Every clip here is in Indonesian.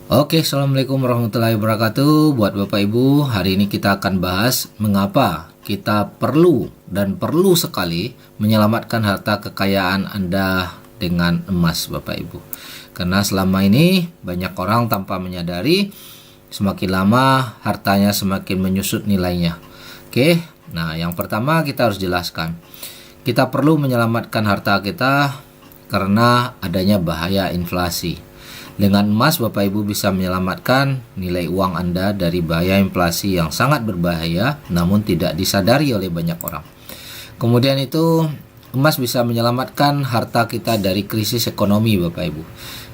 Oke, Assalamualaikum warahmatullahi wabarakatuh. Buat Bapak Ibu, hari ini kita akan bahas mengapa kita perlu dan perlu sekali menyelamatkan harta kekayaan Anda dengan emas, Bapak Ibu. Karena selama ini banyak orang tanpa menyadari semakin lama hartanya semakin menyusut nilainya. Oke, nah yang pertama kita harus jelaskan. Kita perlu menyelamatkan harta kita karena adanya bahaya inflasi. Dengan emas, Bapak Ibu bisa menyelamatkan nilai uang Anda dari bahaya inflasi yang sangat berbahaya namun tidak disadari oleh banyak orang. Kemudian itu, emas bisa menyelamatkan harta kita dari krisis ekonomi, Bapak Ibu.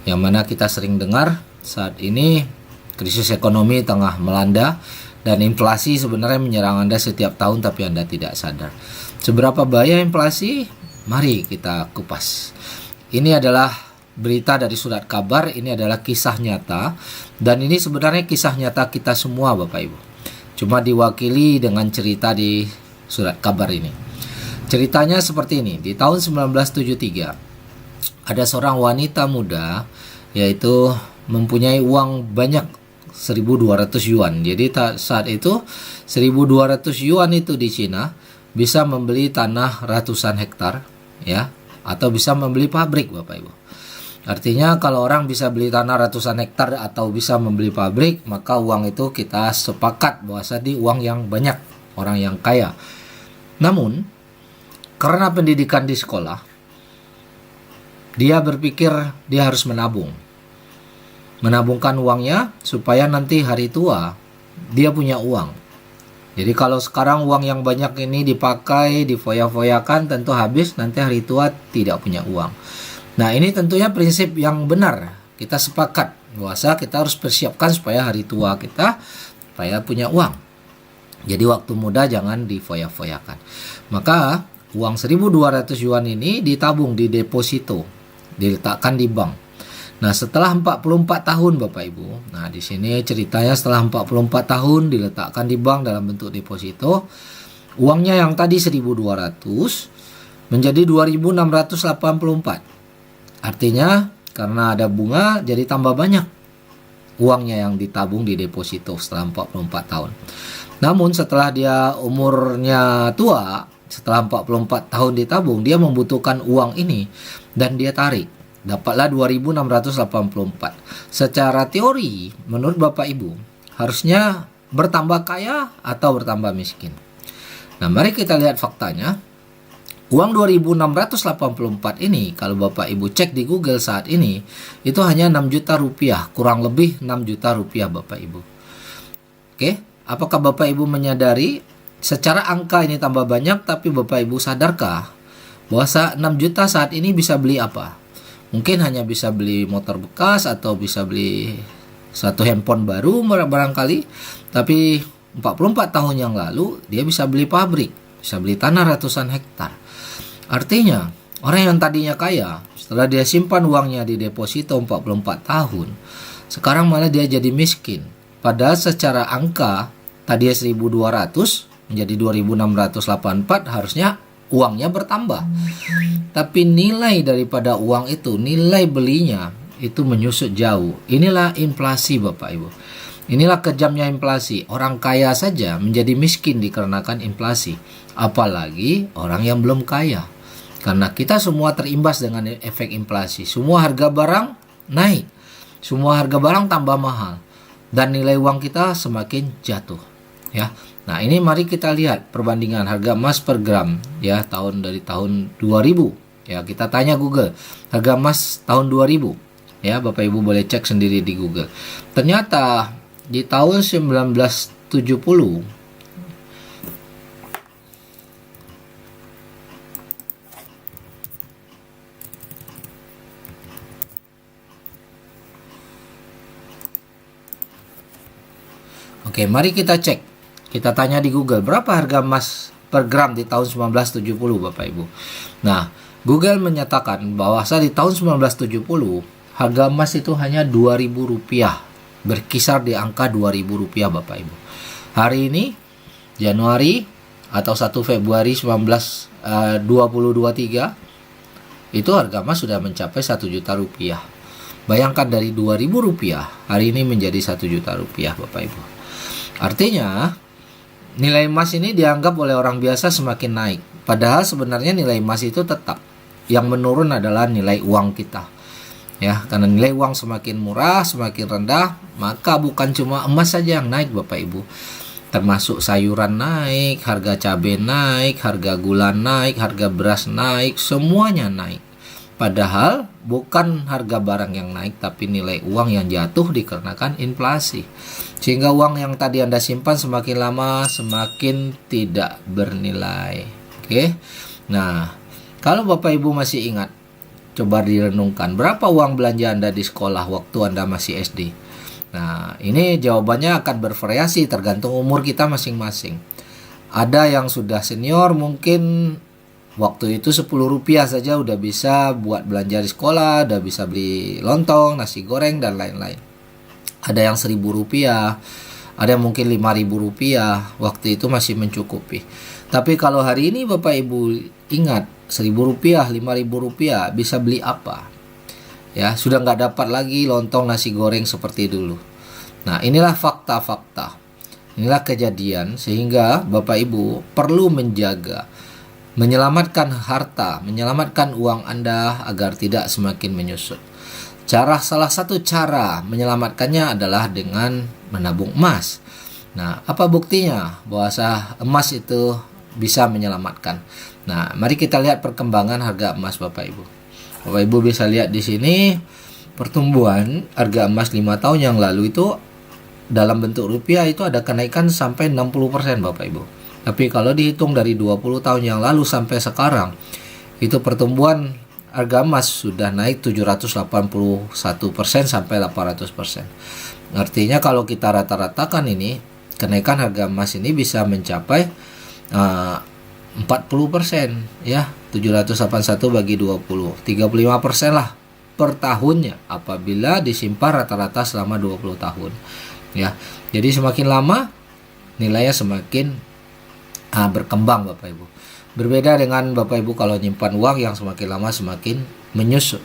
Yang mana kita sering dengar saat ini krisis ekonomi tengah melanda dan inflasi sebenarnya menyerang Anda setiap tahun tapi Anda tidak sadar. Seberapa bahaya inflasi? Mari kita kupas. Ini adalah berita dari surat kabar, ini adalah kisah nyata dan ini sebenarnya kisah nyata kita semua, Bapak Ibu. Cuma diwakili dengan cerita di surat kabar ini. Ceritanya seperti ini. Di tahun 1973 ada seorang wanita muda yaitu mempunyai uang banyak 1.200 yuan. Jadi saat itu 1.200 yuan itu di Cina bisa membeli tanah ratusan hektar ya, atau bisa membeli pabrik, Bapak Ibu. Artinya kalau orang bisa beli tanah ratusan hektar atau bisa membeli pabrik, maka uang itu kita sepakat bahwa tadi uang yang banyak, orang yang kaya. Namun, karena pendidikan di sekolah, dia berpikir dia harus menabung. Menabungkan uangnya supaya nanti hari tua dia punya uang. Jadi kalau sekarang uang yang banyak ini dipakai, difoya-foyakan, tentu habis, nanti hari tua tidak punya uang. Nah, ini tentunya prinsip yang benar. Kita sepakat bahwa kita harus persiapkan supaya hari tua kita supaya punya uang. Jadi waktu muda jangan difoya-foyakan. Maka uang 1.200 yuan ini ditabung di deposito, diletakkan di bank. Nah, setelah 44 tahun Bapak Ibu. Nah, di sini ceritanya setelah 44 tahun diletakkan di bank dalam bentuk deposito, uangnya yang tadi 1.200 menjadi 2.684. Artinya karena ada bunga jadi tambah banyak uangnya yang ditabung di deposito setelah 44 tahun. Namun setelah dia umurnya tua, setelah 44 tahun ditabung, dia membutuhkan uang ini dan dia tarik. Dapatlah 2.684. Secara teori, menurut Bapak Ibu, harusnya bertambah kaya atau bertambah miskin. Nah, mari kita lihat faktanya. Uang 2.684 ini kalau Bapak Ibu cek di Google saat ini itu hanya 6 juta rupiah, kurang lebih 6 juta rupiah Bapak Ibu. Oke, apakah Bapak Ibu menyadari secara angka ini tambah banyak, tapi Bapak Ibu sadarkah bahwa 6 juta saat ini bisa beli apa? Mungkin hanya bisa beli motor bekas atau bisa beli satu handphone baru barangkali, tapi 44 tahun yang lalu dia bisa beli pabrik, bisa beli tanah ratusan hektar. Artinya, orang yang tadinya kaya, setelah dia simpan uangnya di deposito 44 tahun, sekarang malah dia jadi miskin. Padahal secara angka, tadinya 1.200 menjadi 2.684, harusnya uangnya bertambah. Tapi nilai daripada uang itu, nilai belinya, itu menyusut jauh. Inilah inflasi Bapak Ibu. Inilah kejamnya inflasi. Orang kaya saja menjadi miskin dikarenakan inflasi. Apalagi orang yang belum kaya. Karena kita semua terimbas dengan efek inflasi. Semua harga barang naik. Semua harga barang tambah mahal. Dan nilai uang kita semakin jatuh. Ya. Nah, ini mari kita lihat perbandingan harga emas per gram ya dari tahun 2000. Ya, kita tanya Google. Harga emas tahun 2000. Ya, Bapak Ibu boleh cek sendiri di Google. Ternyata di tahun 1970 Oke, mari kita cek. Kita tanya di Google, berapa harga emas per gram di tahun 1970 Bapak Ibu. Nah, Google menyatakan bahwa di tahun 1970 harga emas itu hanya Rp2.000, berkisar di angka Rp2.000 Bapak Ibu. Hari ini Januari atau 1 Februari 2023 itu harga emas sudah mencapai 1 juta rupiah. Bayangkan dari Rp2.000 hari ini menjadi Rp1.000.000 Bapak Ibu. Artinya nilai emas ini dianggap oleh orang biasa semakin naik. Padahal sebenarnya nilai emas itu tetap. Yang menurun adalah nilai uang kita. Ya, karena nilai uang semakin murah, semakin rendah, maka bukan cuma emas saja yang naik Bapak Ibu. Termasuk sayuran naik, harga cabai naik, harga gula naik, harga beras naik, semuanya naik. Padahal bukan harga barang yang naik, tapi nilai uang yang jatuh dikarenakan inflasi. Sehingga uang yang tadi Anda simpan semakin lama semakin tidak bernilai. Oke. Nah, kalau Bapak Ibu masih ingat, coba direnungkan berapa uang belanja Anda di sekolah waktu Anda masih SD. Nah, ini jawabannya akan bervariasi tergantung umur kita masing-masing. Ada yang sudah senior mungkin waktu itu Rp10 saja udah bisa buat belanja di sekolah, udah bisa beli lontong, nasi goreng, dan lain-lain. Ada yang Rp1.000, ada yang mungkin Rp5.000, waktu itu masih mencukupi. Tapi kalau hari ini Bapak Ibu ingat, Rp1.000, Rp5.000 bisa beli apa? Ya, sudah nggak dapat lagi lontong nasi goreng seperti dulu. Nah, inilah fakta-fakta. Inilah kejadian sehingga Bapak Ibu perlu menjaga, menyelamatkan harta, menyelamatkan uang Anda agar tidak semakin menyusut. Salah satu cara menyelamatkannya adalah dengan menabung emas. Nah, apa buktinya bahwa emas itu bisa menyelamatkan? Nah, mari kita lihat perkembangan harga emas Bapak Ibu. Bapak Ibu bisa lihat di sini pertumbuhan harga emas 5 tahun yang lalu itu dalam bentuk rupiah itu ada kenaikan sampai 60% Bapak Ibu. Tapi kalau dihitung dari 20 tahun yang lalu sampai sekarang, itu pertumbuhan harga emas sudah naik 781% sampai 800%. Artinya kalau kita rata-ratakan ini, kenaikan harga emas ini bisa mencapai 40% ya. 781 bagi 20, 35% lah per tahunnya apabila disimpan rata-rata selama 20 tahun. Ya. Jadi semakin lama nilainya semakin berkembang Bapak Ibu. Berbeda dengan Bapak Ibu kalau nyimpan uang yang semakin lama semakin menyusut.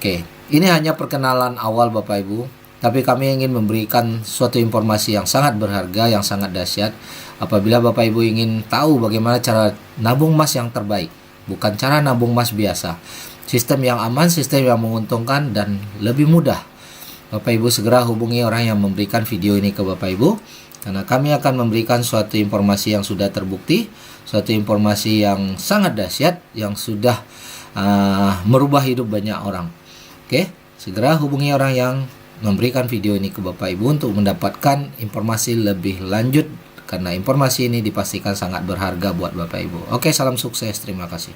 Oke, ini hanya perkenalan awal Bapak Ibu, tapi kami ingin memberikan suatu informasi yang sangat berharga, yang sangat dahsyat. Apabila Bapak Ibu ingin tahu bagaimana cara nabung emas yang terbaik, bukan cara nabung emas biasa, sistem yang aman, sistem yang menguntungkan dan lebih mudah, Bapak Ibu segera hubungi orang yang memberikan video ini ke Bapak Ibu. Karena kami akan memberikan suatu informasi yang sudah terbukti, suatu informasi yang sangat dahsyat, yang sudah merubah hidup banyak orang. Oke, segera hubungi orang yang memberikan video ini ke Bapak Ibu untuk mendapatkan informasi lebih lanjut. Karena informasi ini dipastikan sangat berharga buat Bapak Ibu. Oke, salam sukses, terima kasih.